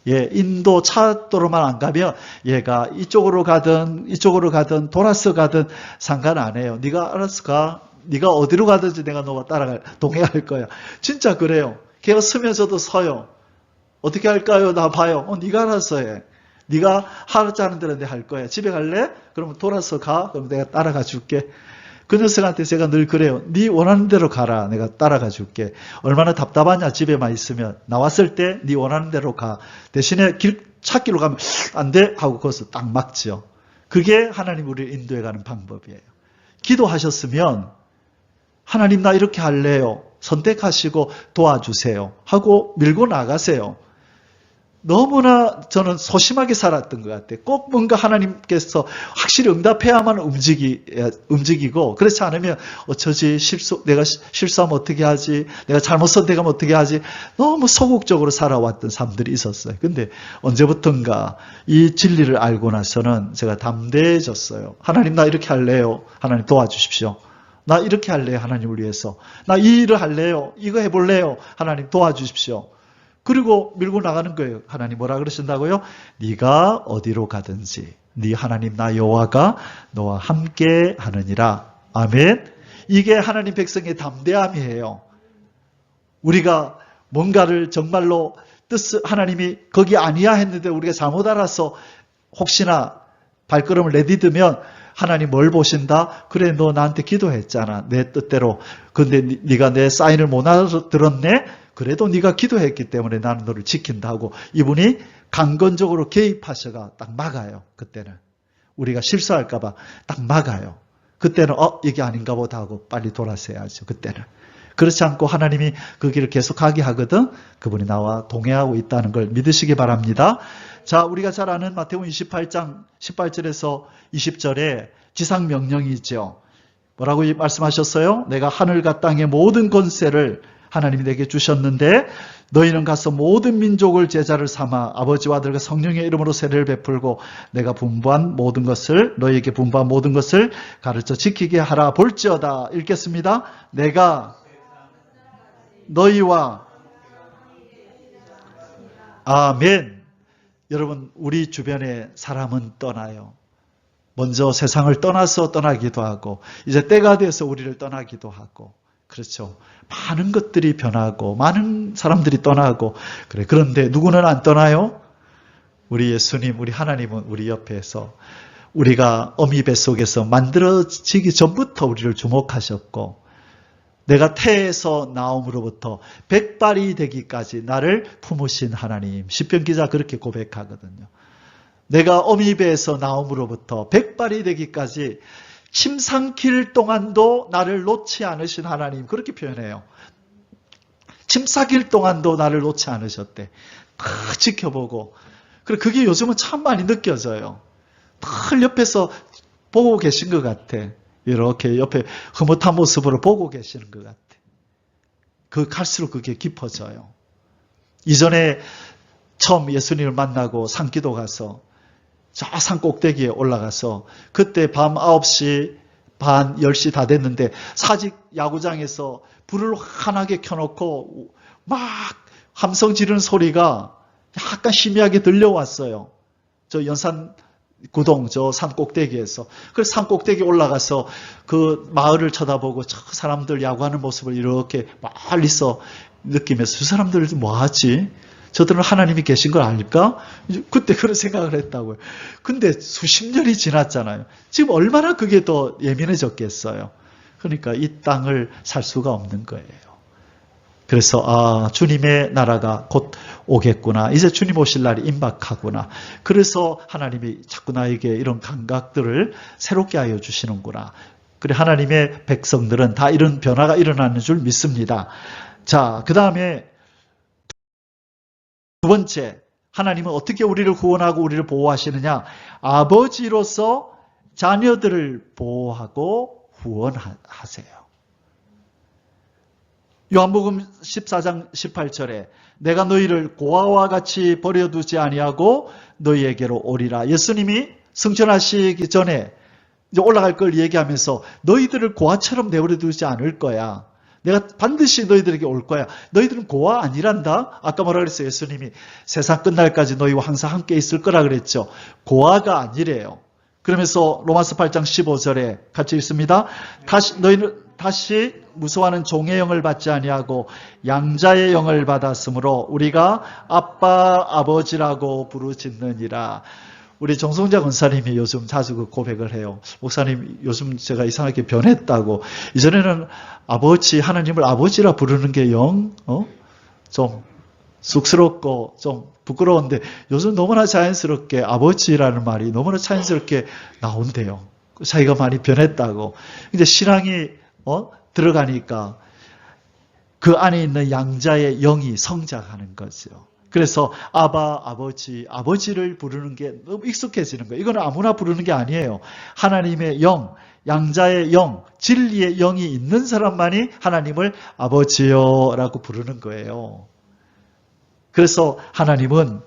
예, 인도 차도로만 안 가면 얘가 이쪽으로 가든 돌아서 가든 상관 안 해요. 네가 알아서 가. 네가 어디로 가든지 내가 너와 동행할 거야. 진짜 그래요. 걔가 서면서도 서요. 어떻게 할까요? 나 봐요. 네가 알아서 해. 네가 하자는 대로 내가 할 거야. 집에 갈래? 그러면 돌아서 가. 그럼 내가 따라가 줄게. 그 녀석한테 제가 늘 그래요. 네 원하는 대로 가라. 내가 따라가 줄게. 얼마나 답답하냐 집에만 있으면. 나왔을 때 네 원하는 대로 가. 대신에 찾기로 가면 안 돼? 하고 거기서 딱 막죠. 그게 하나님 우리를 인도해 가는 방법이에요. 기도하셨으면 하나님 나 이렇게 할래요. 선택하시고 도와주세요. 하고 밀고 나가세요. 너무나 저는 소심하게 살았던 것 같아요. 꼭 뭔가 하나님께서 확실히 응답해야만 움직이고, 그렇지 않으면 어쩌지, 내가 실수하면 어떻게 하지, 내가 잘못 선택하면 어떻게 하지, 너무 소극적으로 살아왔던 사람들이 있었어요. 근데 언제부턴가 이 진리를 알고 나서는 제가 담대해졌어요. 하나님 나 이렇게 할래요. 하나님 도와주십시오. 나 이렇게 할래요. 하나님을 위해서. 나 이 일을 할래요. 이거 해볼래요. 하나님 도와주십시오. 그리고 밀고 나가는 거예요. 하나님 뭐라 그러신다고요? 네가 어디로 가든지 네 하나님 나 여호와가 너와 함께 하느니라. 아멘. 이게 하나님 백성의 담대함이에요. 우리가 뭔가를 정말로 하나님이 거기 아니야 했는데 우리가 잘못 알아서 혹시나 발걸음을 내디디면 하나님 뭘 보신다? 그래 너 나한테 기도했잖아. 내 뜻대로. 근데 네가 내 사인을 못 알아들었네? 그래도 네가 기도했기 때문에 나는 너를 지킨다 하고 이분이 강건적으로 개입하셔가 딱 막아요. 그때는. 우리가 실수할까 봐 딱 막아요. 그때는 이게 아닌가 보다 하고 빨리 돌아서야죠. 그때는. 그렇지 않고 하나님이 그 길을 계속 가게 하거든. 그분이 나와 동행하고 있다는 걸 믿으시기 바랍니다. 자, 우리가 잘 아는 마태복음 28장 18절에서 20절에 지상명령이죠. 뭐라고 말씀하셨어요? 내가 하늘과 땅의 모든 권세를 하나님이 내게 주셨는데 너희는 가서 모든 민족을 제자를 삼아 아버지와 아들과 성령의 이름으로 세례를 베풀고 내가 분부한 모든 것을 너희에게 분부한 모든 것을 가르쳐 지키게 하라. 볼지어다. 읽겠습니다. 내가 너희와 아멘. 여러분 우리 주변에 사람은 떠나요. 먼저 세상을 떠나서 떠나기도 하고 이제 때가 돼서 우리를 떠나기도 하고 그렇죠. 많은 것들이 변하고 많은 사람들이 떠나고 그래. 그런데 누구는 안 떠나요? 우리 예수님, 우리 하나님은 우리 옆에서 우리가 어미 뱃속에서 만들어지기 전부터 우리를 주목하셨고 내가 태에서 나옴으로부터 백발이 되기까지 나를 품으신 하나님. 시편 기자 그렇게 고백하거든요. 내가 어미 배에서 나옴으로부터 백발이 되기까지 침 삼킬 동안도 나를 놓지 않으신 하나님. 그렇게 표현해요. 침 삼킬 동안도 나를 놓지 않으셨대. 다 지켜보고. 그리고 그게 요즘은 참 많이 느껴져요. 늘 옆에서 보고 계신 것 같아. 이렇게 옆에 흐뭇한 모습으로 보고 계시는 것 같아. 갈수록 그게 깊어져요. 이전에 처음 예수님을 만나고 산기도 가서 저 산 꼭대기에 올라가서 그때 밤 9시 반 10시 다 됐는데 사직 야구장에서 불을 환하게 켜놓고 막 함성 지르는 소리가 약간 희미하게 들려왔어요. 저 연산 구동 저 산 꼭대기에서. 그래서 산 꼭대기 올라가서 그 마을을 쳐다보고 저 사람들 야구하는 모습을 이렇게 멀리서 느끼면서 저 사람들 뭐하지? 저들은 하나님이 계신 걸 알까? 그때 그런 생각을 했다고요. 근데 수십 년이 지났잖아요. 지금 얼마나 그게 더 예민해졌겠어요. 그러니까 이 땅을 살 수가 없는 거예요. 그래서 주님의 나라가 곧 오겠구나. 이제 주님 오실 날이 임박하구나. 그래서 하나님이 자꾸 나에게 이런 감각들을 새롭게 하여 주시는구나. 그래 하나님의 백성들은 다 이런 변화가 일어나는 줄 믿습니다. 자, 그 다음에 두 번째, 하나님은 어떻게 우리를 구원하고 우리를 보호하시느냐? 아버지로서 자녀들을 보호하고 후원하세요. 요한복음 14장 18절에 내가 너희를 고아와 같이 버려두지 아니하고 너희에게로 오리라. 예수님이 승천하시기 전에 이제 올라갈 걸 얘기하면서 너희들을 고아처럼 내버려두지 않을 거야. 내가 반드시 너희들에게 올 거야. 너희들은 고아 아니란다. 아까 뭐라 그랬어요? 예수님이 세상 끝날까지 너희와 항상 함께 있을 거라 그랬죠. 고아가 아니래요. 그러면서 로마서 8장 15절에 같이 읽습니다. 너희는 다시 무서워하는 종의 영을 받지 아니하고 양자의 영을 받았으므로 우리가 아빠 아버지라고 부르짖느니라. 우리 정성자 권사님이 요즘 자주 그 고백을 해요. 목사님 요즘 제가 이상하게 변했다고. 이전에는 아버지 하나님을 아버지라 부르는 게 좀 쑥스럽고 좀 부끄러운데 요즘 너무나 자연스럽게 아버지라는 말이 너무나 자연스럽게 나온대요. 자기가 많이 변했다고. 이제 신앙이 들어가니까 그 안에 있는 양자의 영이 성장하는 거죠. 그래서 아바, 아버지, 아버지를 부르는 게 너무 익숙해지는 거예요. 이건 아무나 부르는 게 아니에요. 하나님의 영, 양자의 영, 진리의 영이 있는 사람만이 하나님을 아버지요라고 부르는 거예요. 그래서 하나님은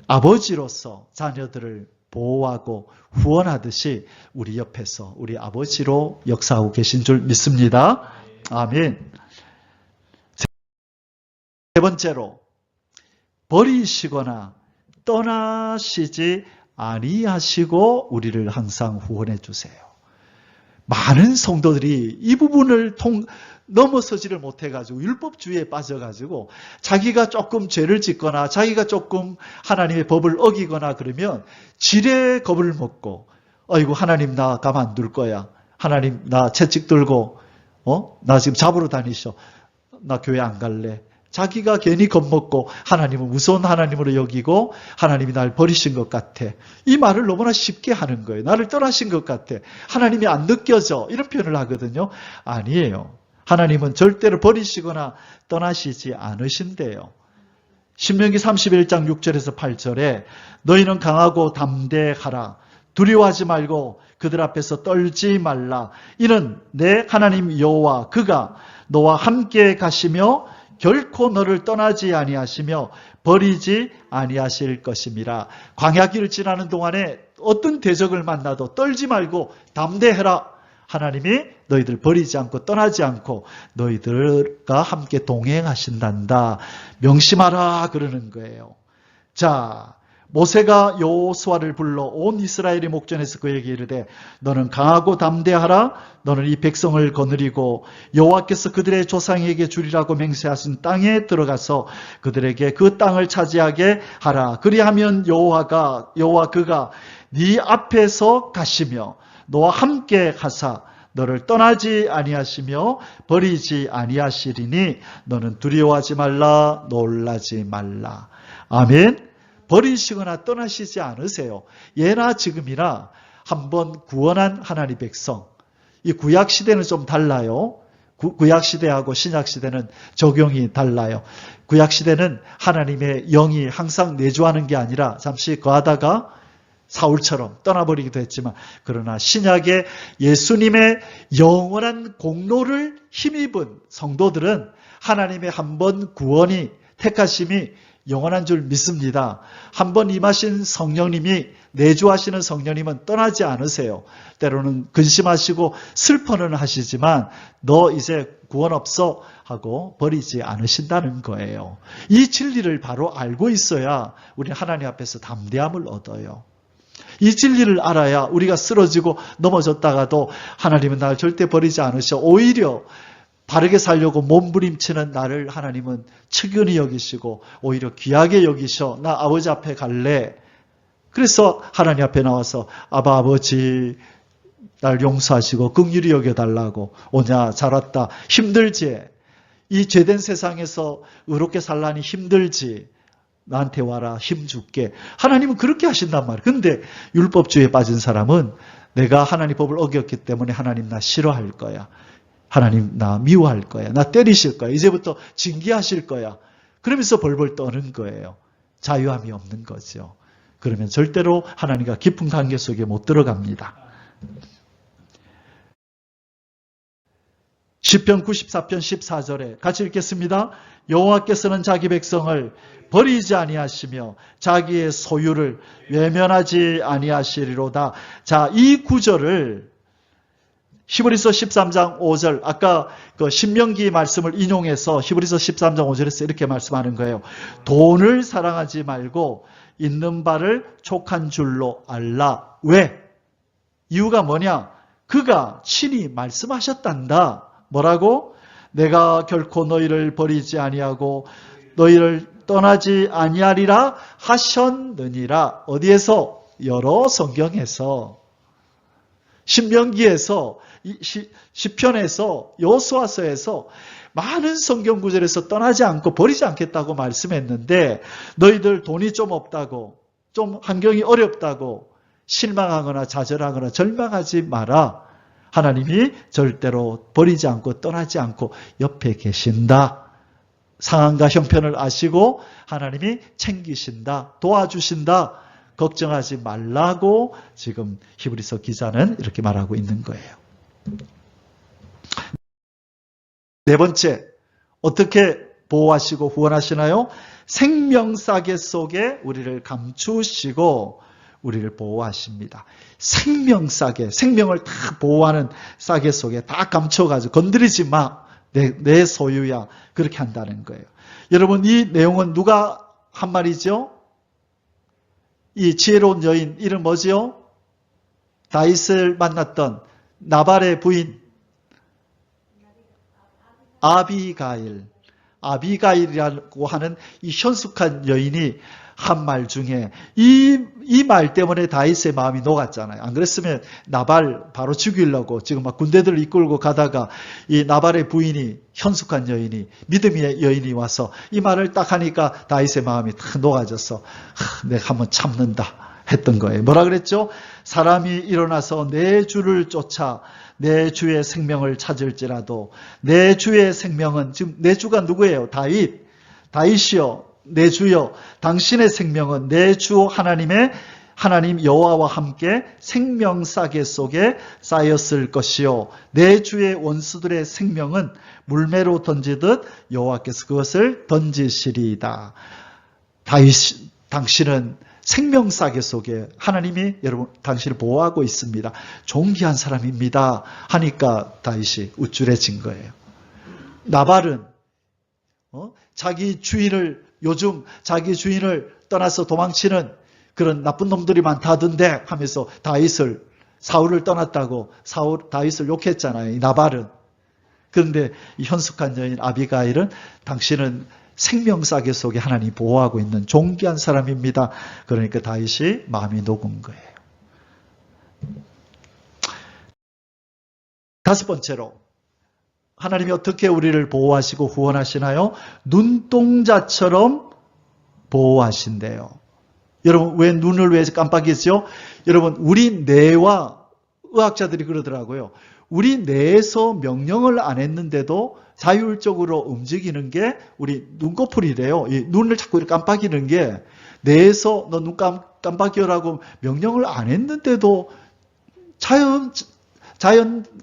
아버지로서 자녀들을 보호하고 후원하듯이 우리 옆에서 우리 아버지로 역사하고 계신 줄 믿습니다. 아멘. 세 번째로, 버리시거나 떠나시지 아니하시고 우리를 항상 후원해 주세요. 많은 성도들이 이 부분을 넘어서지를 못해가지고 율법주의에 빠져가지고 자기가 조금 죄를 짓거나 자기가 조금 하나님의 법을 어기거나 그러면 지레 겁을 먹고 아이고 하나님 나 가만 안 둘 거야. 하나님 나 채찍 들고 나 지금 잡으러 다니셔. 나 교회 안 갈래. 자기가 괜히 겁먹고 하나님은 무서운 하나님으로 여기고 하나님이 날 버리신 것 같아. 이 말을 너무나 쉽게 하는 거예요. 나를 떠나신 것 같아. 하나님이 안 느껴져. 이런 표현을 하거든요. 아니에요. 하나님은 절대로 버리시거나 떠나시지 않으신대요. 신명기 31장 6절에서 8절에 너희는 강하고 담대하라. 두려워하지 말고 그들 앞에서 떨지 말라. 이는 내 하나님 여호와 그가 너와 함께 가시며 결코 너를 떠나지 아니하시며 버리지 아니하실 것임이라. 광야길을 지나는 동안에 어떤 대적을 만나도 떨지 말고 담대해라. 하나님이 너희들 버리지 않고 떠나지 않고 너희들과 함께 동행하신단다. 명심하라 그러는 거예요. 자, 모세가 여호수아를 불러 온 이스라엘이 목전에서 그에게 이르되 너는 강하고 담대하라. 너는 이 백성을 거느리고 여호와께서 그들의 조상에게 주리라고 맹세하신 땅에 들어가서 그들에게 그 땅을 차지하게 하라. 그리하면 여호와 그가 네 앞에서 가시며 너와 함께 가사 너를 떠나지 아니하시며 버리지 아니하시리니 너는 두려워하지 말라 놀라지 말라. 아멘. 버리시거나 떠나시지 않으세요. 예나 지금이나 한번 구원한 하나님의 백성. 이 구약시대는 좀 달라요. 구약시대하고 신약시대는 적용이 달라요. 구약시대는 하나님의 영이 항상 내주하는 게 아니라 잠시 거하다가 사울처럼 떠나버리기도 했지만 그러나 신약의 예수님의 영원한 공로를 힘입은 성도들은 하나님의 한번 구원이 택하심이 영원한 줄 믿습니다. 한번 임하신 성령님이 내주하시는 성령님은 떠나지 않으세요. 때로는 근심하시고 슬퍼는 하시지만 너 이제 구원 없어 하고 버리지 않으신다는 거예요. 이 진리를 바로 알고 있어야 우리 하나님 앞에서 담대함을 얻어요. 이 진리를 알아야 우리가 쓰러지고 넘어졌다가도 하나님은 나를 절대 버리지 않으셔. 오히려 바르게 살려고 몸부림치는 나를 하나님은 측은히 여기시고 오히려 귀하게 여기셔. 나 아버지 앞에 갈래. 그래서 하나님 앞에 나와서 아버지 날 용서하시고 긍휼히 여겨달라고. 오냐 잘 왔다. 힘들지. 이 죄된 세상에서 의롭게 살라니 힘들지. 나한테 와라 힘 줄게. 하나님은 그렇게 하신단 말이에요. 근데 율법주의에 빠진 사람은 내가 하나님 법을 어겼기 때문에 하나님 나 싫어할 거야. 하나님 나 미워할 거야. 나 때리실 거야. 이제부터 징계하실 거야. 그러면서 벌벌 떠는 거예요. 자유함이 없는 거죠. 그러면 절대로 하나님과 깊은 관계 속에 못 들어갑니다. 시편 94편 14절에 같이 읽겠습니다. 여호와께서는 자기 백성을 버리지 아니하시며 자기의 소유를 외면하지 아니하시리로다. 자, 이 구절을 히브리서 13장 5절 아까 그 신명기 말씀을 인용해서 히브리서 13장 5절에서 이렇게 말씀하는 거예요. 돈을 사랑하지 말고 있는 바를 촉한 줄로 알라. 왜? 이유가 뭐냐? 그가 친히 말씀하셨단다. 뭐라고? 내가 결코 너희를 버리지 아니하고 너희를 떠나지 아니하리라 하셨느니라. 어디에서? 여러 성경에서. 신명기에서, 시편에서, 여호수아서에서 많은 성경 구절에서 떠나지 않고 버리지 않겠다고 말씀했는데 너희들 돈이 좀 없다고, 좀 환경이 어렵다고 실망하거나 좌절하거나 절망하지 마라. 하나님이 절대로 버리지 않고 떠나지 않고 옆에 계신다. 상황과 형편을 아시고 하나님이 챙기신다. 도와주신다. 걱정하지 말라고 지금 히브리서 기자는 이렇게 말하고 있는 거예요. 네 번째, 어떻게 보호하시고 후원하시나요? 생명싸개 속에 우리를 감추시고 우리를 보호하십니다. 생명싸개, 생명을 다 보호하는 싸개 속에 다 감춰가지고 건드리지 마. 내 소유야. 그렇게 한다는 거예요. 여러분, 이 내용은 누가 한 말이죠? 이 지혜로운 여인, 이름 뭐지요? 다윗을 만났던 나발의 부인 아비가일이라고 하는 이 현숙한 여인이 한 말 중에 이 말 때문에 다윗의 마음이 녹았잖아요. 안 그랬으면 나발 바로 죽이려고 지금 막 군대들을 이끌고 가다가 이 나발의 부인이 현숙한 여인이 믿음의 여인이 와서 이 말을 딱 하니까 다윗의 마음이 탁 녹아져서 내가 한번 참는다 했던 거예요. 뭐라 그랬죠? 사람이 일어나서 내 주를 쫓아 내 주의 생명을 찾을지라도 내 주의 생명은 지금 내 주가 누구예요? 다윗이요. 내 주여, 당신의 생명은 내 주 하나님 여호와와 함께 생명싸개 속에 쌓였을 것이요. 내 주의 원수들의 생명은 물매로 던지듯 여호와께서 그것을 던지시리이다. 당신은 생명싸개 속에 하나님이 여러분 당신을 보호하고 있습니다. 존귀한 사람입니다. 하니까 다윗이 우쭐해진 거예요. 나발은 요즘 자기 주인을 떠나서 도망치는 그런 나쁜 놈들이 많다던데 하면서 사울을 떠났다고 다윗을 욕했잖아요. 이 나발은. 그런데 이 현숙한 여인 아비가일은 당신은 생명싸개 속에 하나님이 보호하고 있는 존귀한 사람입니다. 그러니까 다윗이 마음이 녹은 거예요. 다섯 번째로 하나님이 어떻게 우리를 보호하시고 후원하시나요? 눈동자처럼 보호하신대요. 여러분, 왜 눈을 왜 깜빡이죠? 여러분, 우리 뇌와 의학자들이 그러더라고요. 우리 뇌에서 명령을 안 했는데도 자율적으로 움직이는 게 우리 눈꺼풀이래요. 이 눈을 자꾸 이렇게 깜빡이는 게 뇌에서 너 눈 깜빡이라고 명령을 안 했는데도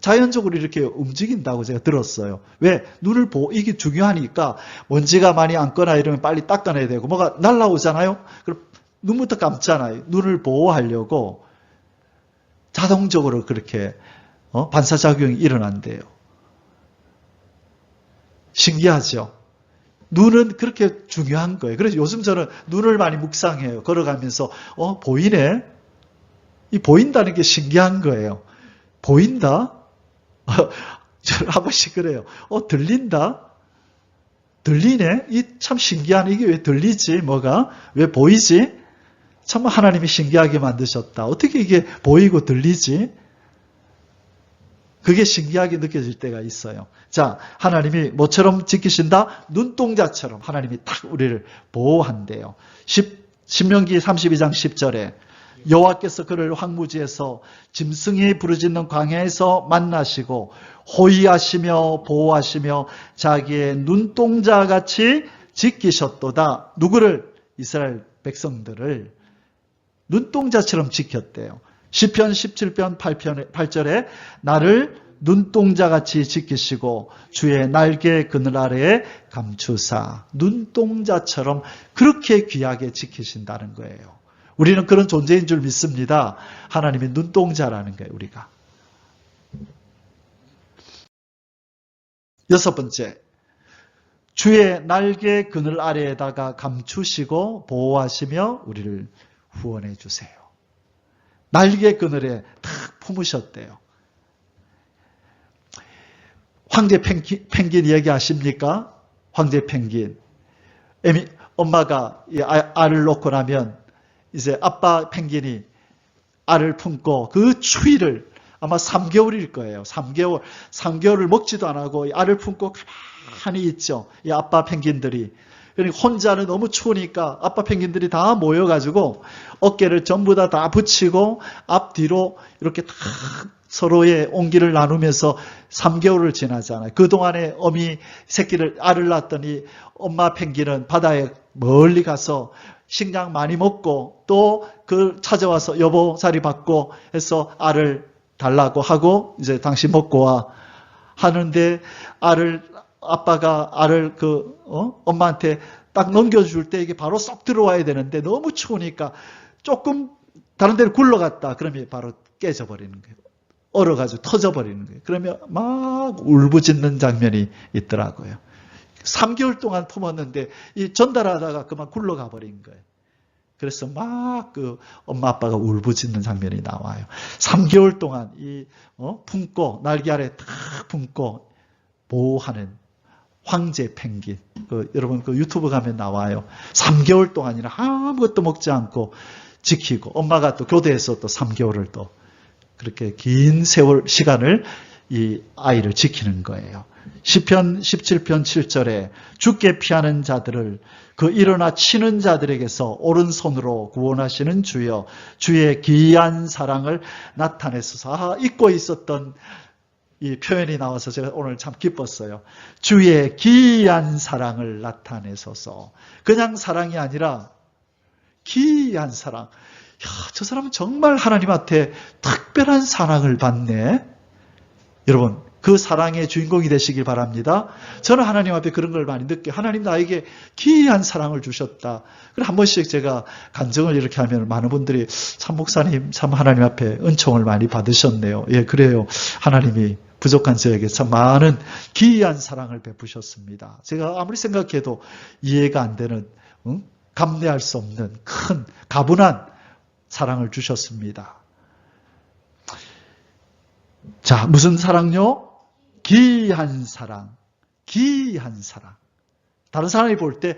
자연적으로 이렇게 움직인다고 제가 들었어요. 왜? 이게 중요하니까 먼지가 많이 앉거나 이러면 빨리 닦아내야 되고 뭐가 날라오잖아요? 그럼 눈부터 감잖아요. 눈을 보호하려고 자동적으로 그렇게 반사작용이 일어난대요. 신기하죠? 눈은 그렇게 중요한 거예요. 그래서 요즘 저는 눈을 많이 묵상해요. 걸어가면서 보이네? 이 보인다는 게 신기한 거예요. 보인다? 저는 한 번씩 그래요. 들린다? 들리네? 참 신기하네. 이게 왜 들리지? 뭐가? 왜 보이지? 참 하나님이 신기하게 만드셨다. 어떻게 이게 보이고 들리지? 그게 신기하게 느껴질 때가 있어요. 자, 하나님이 뭐처럼 지키신다? 눈동자처럼 하나님이 딱 우리를 보호한대요. 신명기 32장 10절에 여호와께서 그를 황무지에서 짐승이 부르짖는 광야에서 만나시고 호위하시며 보호하시며 자기의 눈동자같이 지키셨도다. 누구를? 이스라엘 백성들을 눈동자처럼 지켰대요. 시편 17편 8절에 나를 눈동자같이 지키시고 주의 날개 그늘 아래에 감추사. 눈동자처럼 그렇게 귀하게 지키신다는 거예요. 우리는 그런 존재인 줄 믿습니다. 하나님의 눈동자라는 거예요, 우리가. 여섯 번째, 주의 날개 그늘 아래에다가 감추시고 보호하시며 우리를 후원해 주세요. 날개 그늘에 탁 품으셨대요. 황제 펭귄 얘기 아십니까? 황제 펭귄. 엄마가 알을 놓고 나면 이제 아빠 펭귄이 알을 품고 그 추위를 아마 3개월일 거예요. 3개월을 먹지도 안 하고 알을 품고 가만히 있죠. 이 아빠 펭귄들이. 그러니까 혼자는 너무 추우니까 아빠 펭귄들이 다 모여가지고 어깨를 전부 다 붙이고 앞뒤로 이렇게 다 서로의 온기를 나누면서 3개월을 지나잖아요. 그동안에 어미 알을 낳았더니 엄마 펭귄은 바다에 멀리 가서 식량 많이 먹고 또 찾아와서 여보 자리 받고 해서 알을 달라고 하고 이제 당신 먹고 와 하는데 아빠가 알을 엄마한테 딱 넘겨줄 때 이게 바로 쏙 들어와야 되는데 너무 추우니까 조금 다른 데로 굴러갔다 그러면 바로 깨져버리는 거예요. 얼어가지고 터져버리는 거예요. 그러면 막 울부짖는 장면이 있더라고요. 3개월 동안 품었는데 이 전달하다가 그만 굴러가 버린 거예요. 그래서 막 엄마 아빠가 울부짖는 장면이 나와요. 3개월 동안 품고 날개 아래 탁 품고 보호하는 황제 펭귄. 여러분 유튜브 가면 나와요. 3개월 동안이나 아무것도 먹지 않고 지키고 엄마가 또 교대에서 또 3개월을 또 그렇게 긴 세월 시간을 이 아이를 지키는 거예요. 시편 17편 7절에 주께 피하는 자들을 일어나 치는 자들에게서 오른손으로 구원하시는 주여 주의 기이한 사랑을 나타내소서. 잊고 있었던 이 표현이 나와서 제가 오늘 참 기뻤어요. 주의 기이한 사랑을 나타내소서. 그냥 사랑이 아니라 기이한 사랑. 저 사람은 정말 하나님한테 특별한 사랑을 받네. 여러분 그 사랑의 주인공이 되시길 바랍니다. 저는 하나님 앞에 그런 걸 많이 느껴요. 하나님 나에게 기이한 사랑을 주셨다. 그래 한 번씩 제가 간증을 이렇게 하면 많은 분들이 참 목사님 참 하나님 앞에 은총을 많이 받으셨네요. 예, 그래요. 하나님이 부족한 저에게 참 많은 기이한 사랑을 베푸셨습니다. 제가 아무리 생각해도 이해가 안 되는 감내할 수 없는 큰 가분한 사랑을 주셨습니다. 자, 무슨 사랑요? 기이한 사랑. 기이한 사랑. 다른 사람이 볼 때, 야,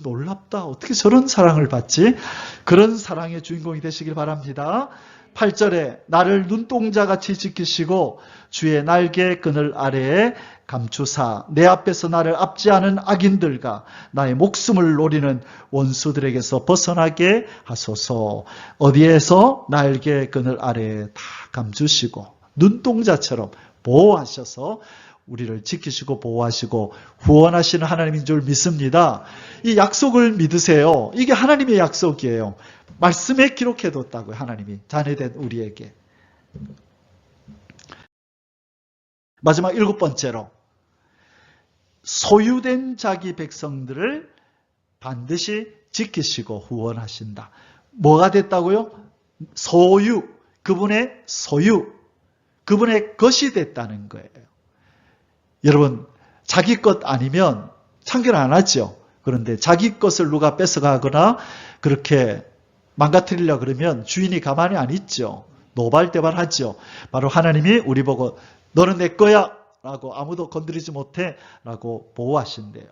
놀랍다. 어떻게 저런 사랑을 받지? 그런 사랑의 주인공이 되시길 바랍니다. 8절에 나를 눈동자같이 지키시고 주의 날개 그늘 아래에 감추사 내 앞에서 나를 압제하는 악인들과 나의 목숨을 노리는 원수들에게서 벗어나게 하소서. 어디에서? 날개 그늘 아래에 다 감추시고 눈동자처럼 보호하셔서 우리를 지키시고 보호하시고 후원하시는 하나님인 줄 믿습니다. 이 약속을 믿으세요. 이게 하나님의 약속이에요. 말씀에 기록해뒀다고요. 하나님이 자녀된 우리에게. 마지막 7번째로 소유된 자기 백성들을 반드시 지키시고 후원하신다. 뭐가 됐다고요? 소유. 그분의 소유. 그분의 것이 됐다는 거예요. 여러분 자기 것 아니면 참견 안 하죠. 그런데 자기 것을 누가 뺏어가거나 그렇게 망가뜨리려고 그러면 주인이 가만히 안 있죠. 노발대발하죠. 바로 하나님이 우리 보고 너는 내 거야 라고 아무도 건드리지 못해 라고 보호하신대요.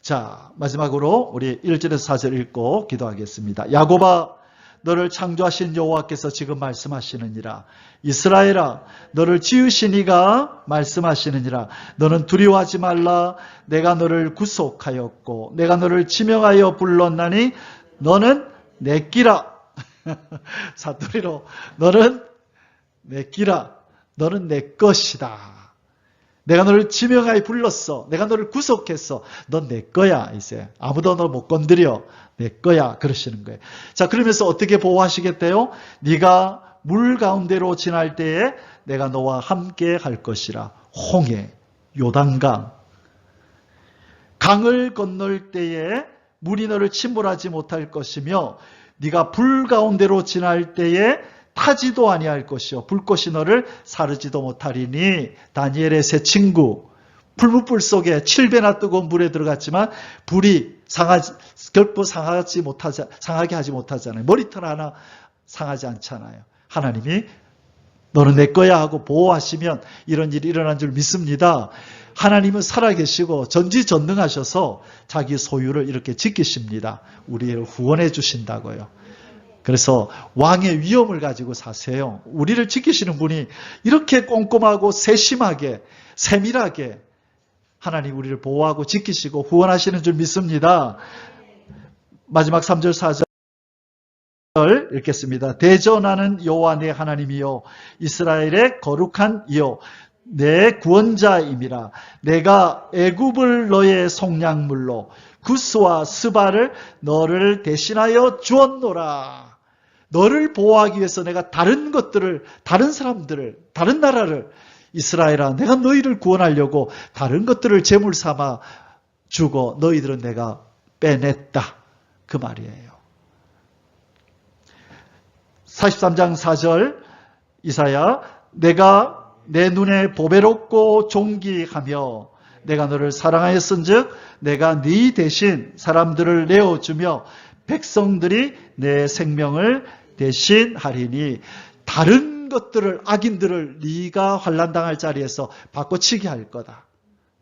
자, 마지막으로 우리 1절에서 4절 읽고 기도하겠습니다. 야곱아 너를 창조하신 여호와께서 지금 말씀하시느니라. 이스라엘아 너를 지으신 이가 말씀하시느니라. 너는 두려워하지 말라. 내가 너를 구속하였고 내가 너를 지명하여 불렀나니 너는 내 끼라. 사투리로 너는 내 끼라. 너는 내 것이다. 내가 너를 지명하여 불렀어. 내가 너를 구속했어. 넌 내 거야. 이제 아무도 너 못 건드려. 내 거야. 그러시는 거예요. 자, 그러면서 어떻게 보호하시겠대요? 네가 물 가운데로 지날 때에 내가 너와 함께 할 것이라. 홍해, 요단강. 강을 건널 때에 물이 너를 침몰하지 못할 것이며 네가 불 가운데로 지날 때에 타지도 아니할 것이요 불꽃이 너를 사르지도 못하리니. 다니엘의 세 친구 풀무불 속에 7배나 뜨거운 물에 들어갔지만 불이 결코 상하게 하지 못하잖아요. 머리털 하나 상하지 않잖아요. 하나님이 너는 내 거야 하고 보호하시면 이런 일이 일어난 줄 믿습니다. 하나님은 살아계시고 전지전능하셔서 자기 소유를 이렇게 지키십니다. 우리를 후원해 주신다고요. 그래서 왕의 위엄을 가지고 사세요. 우리를 지키시는 분이 이렇게 꼼꼼하고 세심하게 세밀하게 하나님 우리를 보호하고 지키시고 후원하시는 줄 믿습니다. 마지막 3절 4절 읽겠습니다. 대전하는 여호와 내 하나님이요 이스라엘의 거룩한 이요 내 구원자임이라. 내가 애굽을 너의 속량물로 구스와 스바를 너를 대신하여 주었노라. 너를 보호하기 위해서 내가 다른 것들을, 다른 사람들을, 다른 나라를, 이스라엘아 내가 너희를 구원하려고 다른 것들을 제물 삼아 주고 너희들은 내가 빼냈다. 그 말이에요. 43장 4절 이사야, 내가 내 눈에 보배롭고 존귀하며 내가 너를 사랑하였은즉 내가 네 대신 사람들을 내어주며 백성들이 내 생명을 대신하리니. 다른 것들을, 악인들을 네가 환난당할 자리에서 바꿔치기 할 거다.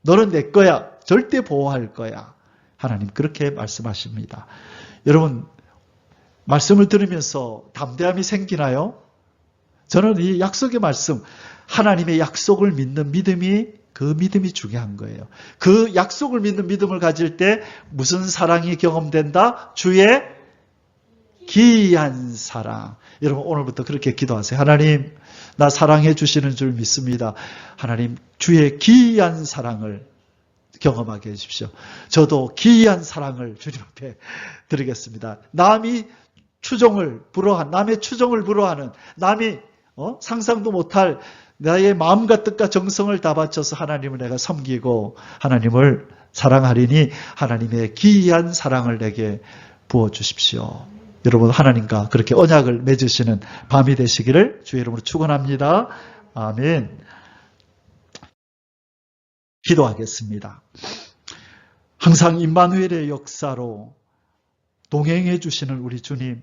너는 내 거야. 절대 보호할 거야. 하나님 그렇게 말씀하십니다. 여러분 말씀을 들으면서 담대함이 생기나요? 저는 이 약속의 말씀, 하나님의 약속을 믿는 믿음이, 그 믿음이 중요한 거예요. 그 약속을 믿는 믿음을 가질 때 무슨 사랑이 경험된다? 주의 기이한 사랑. 여러분 오늘부터 그렇게 기도하세요. 하나님 나 사랑해 주시는 줄 믿습니다. 하나님 주의 기이한 사랑을 경험하게 해주십시오. 저도 기이한 사랑을 주님 앞에 드리겠습니다. 남이 추종을 불허한, 남의 추종을 불허하는, 남이 상상도 못할 나의 마음과 뜻과 정성을 다 바쳐서 하나님을 내가 섬기고 하나님을 사랑하리니 하나님의 기이한 사랑을 내게 부어주십시오. 여러분 하나님과 그렇게 언약을 맺으시는 밤이 되시기를 주의 이름으로 축원합니다. 아멘. 기도하겠습니다. 항상 임마누엘의 역사로 동행해 주시는 우리 주님,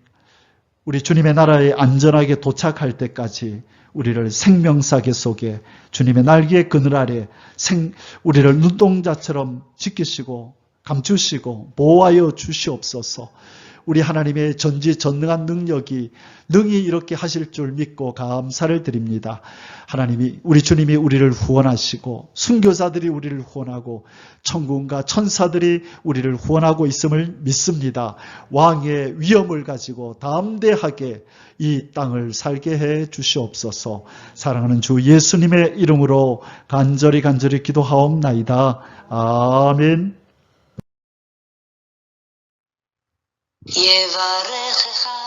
우리 주님의 나라에 안전하게 도착할 때까지 우리를 생명사계 속에 주님의 날개 그늘 아래 우리를 눈동자처럼 지키시고 감추시고 보호하여 주시옵소서. 우리 하나님의 전지전능한 능력이 능히 이렇게 하실 줄 믿고 감사를 드립니다. 하나님이, 우리 주님이 우리를 후원하시고 순교자들이 우리를 후원하고 천군과 천사들이 우리를 후원하고 있음을 믿습니다. 왕의 위엄을 가지고 담대하게 이 땅을 살게 해 주시옵소서. 사랑하는 주 예수님의 이름으로 간절히 기도하옵나이다. 아멘. יברכך